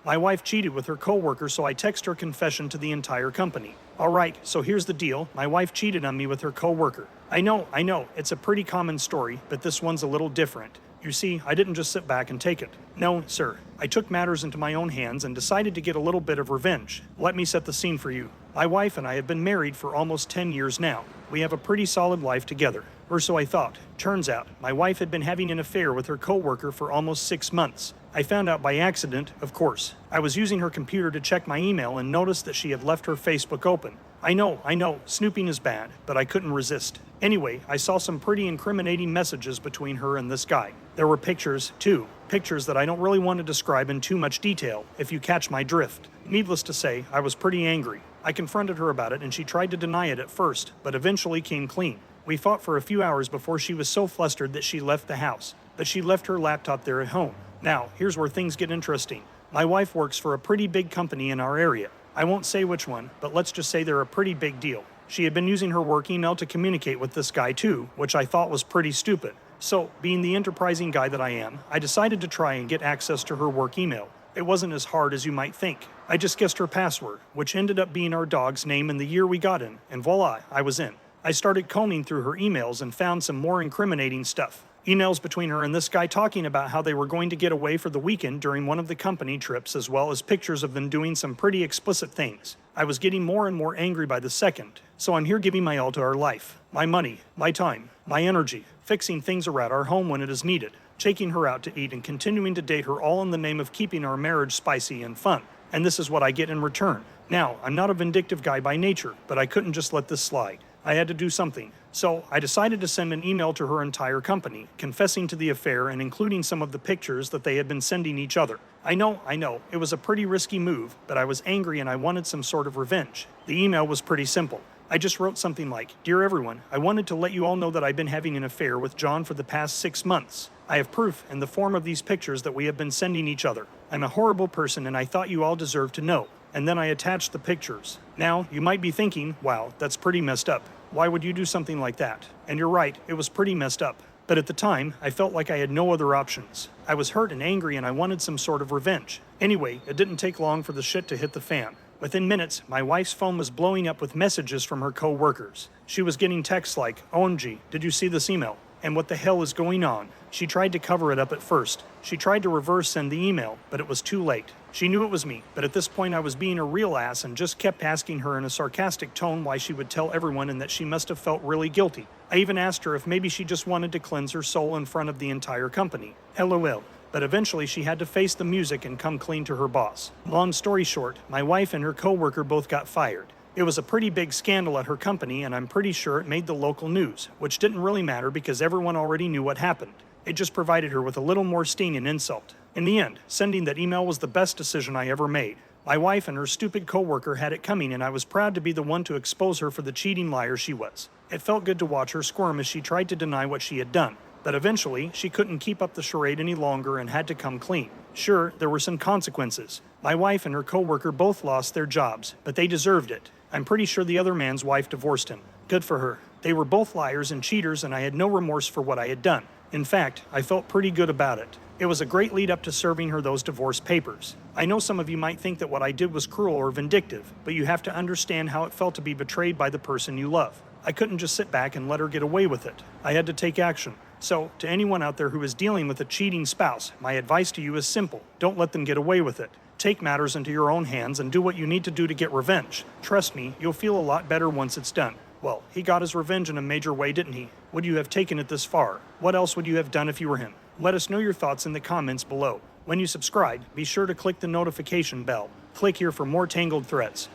My wife cheated with her coworker, so I text her confession to the entire company. Alright, so here's the deal. My wife cheated on me with her coworker. I know, it's a pretty common story, but this one's a little different. You see, I didn't just sit back and take it. No, sir. I took matters into my own hands and decided to get a little bit of revenge. Let me set the scene for you. My wife and I have been married for almost 10 years now. We have a pretty solid life together. Or so I thought. Turns out, my wife had been having an affair with her coworker for almost 6 months. I found out by accident, of course. I was using her computer to check my email and noticed that she had left her Facebook open. I know, snooping is bad, but I couldn't resist. Anyway, I saw some pretty incriminating messages between her and this guy. There were pictures, too. Pictures that I don't really want to describe in too much detail, if you catch my drift. Needless to say, I was pretty angry. I confronted her about it and she tried to deny it at first, but eventually came clean. We fought for a few hours before she was so flustered that she left the house. But she left her laptop there at home. Now, here's where things get interesting. My wife works for a pretty big company in our area. I won't say which one, but let's just say they're a pretty big deal. She had been using her work email to communicate with this guy too, which I thought was pretty stupid. So, being the enterprising guy that I am, I decided to try and get access to her work email. It wasn't as hard as you might think. I just guessed her password, which ended up being our dog's name and the year we got in, and voila, I was in. I started combing through her emails and found some more incriminating stuff. Emails between her and this guy talking about how they were going to get away for the weekend during one of the company trips, as well as pictures of them doing some pretty explicit things. I was getting more and more angry by the second, so I'm here giving my all to our life. My money, my time, my energy, fixing things around our home when it is needed, taking her out to eat and continuing to date her, all in the name of keeping our marriage spicy and fun. And this is what I get in return. Now, I'm not a vindictive guy by nature, but I couldn't just let this slide. I had to do something. So I decided to send an email to her entire company, confessing to the affair and including some of the pictures that they had been sending each other. I know, it was a pretty risky move, but I was angry and I wanted some sort of revenge. The email was pretty simple. I just wrote something like, "Dear everyone, I wanted to let you all know that I've been having an affair with John for the past 6 months. I have proof in the form of these pictures that we have been sending each other. I'm a horrible person and I thought you all deserved to know." And then I attached the pictures. Now, you might be thinking, wow, that's pretty messed up. Why would you do something like that? And you're right, it was pretty messed up. But at the time, I felt like I had no other options. I was hurt and angry and I wanted some sort of revenge. Anyway, it didn't take long for the shit to hit the fan. Within minutes, my wife's phone was blowing up with messages from her co-workers. She was getting texts like, "OMG, did you see this email? And what the hell is going on?" She tried to cover it up at first. She tried to reverse send the email, but it was too late. She knew it was me, but at this point I was being a real ass and just kept asking her in a sarcastic tone why she would tell everyone and that she must have felt really guilty. I even asked her if maybe she just wanted to cleanse her soul in front of the entire company. LOL. But eventually she had to face the music and come clean to her boss. Long story short, my wife and her coworker both got fired. It was a pretty big scandal at her company and I'm pretty sure it made the local news, which didn't really matter because everyone already knew what happened. It just provided her with a little more sting and insult. In the end, sending that email was the best decision I ever made. My wife and her stupid coworker had it coming and I was proud to be the one to expose her for the cheating liar she was. It felt good to watch her squirm as she tried to deny what she had done. But eventually, she couldn't keep up the charade any longer and had to come clean. Sure, there were some consequences. My wife and her coworker both lost their jobs, but they deserved it. I'm pretty sure the other man's wife divorced him. Good for her. They were both liars and cheaters and I had no remorse for what I had done. In fact, I felt pretty good about it. It was a great lead up to serving her those divorce papers. I know some of you might think that what I did was cruel or vindictive, but you have to understand how it felt to be betrayed by the person you love. I couldn't just sit back and let her get away with it. I had to take action. So, to anyone out there who is dealing with a cheating spouse, my advice to you is simple. Don't let them get away with it. Take matters into your own hands and do what you need to do to get revenge. Trust me, you'll feel a lot better once it's done. Well, he got his revenge in a major way, didn't he? Would you have taken it this far? What else would you have done if you were him? Let us know your thoughts in the comments below. When you subscribe, be sure to click the notification bell. Click here for more Tangled threads.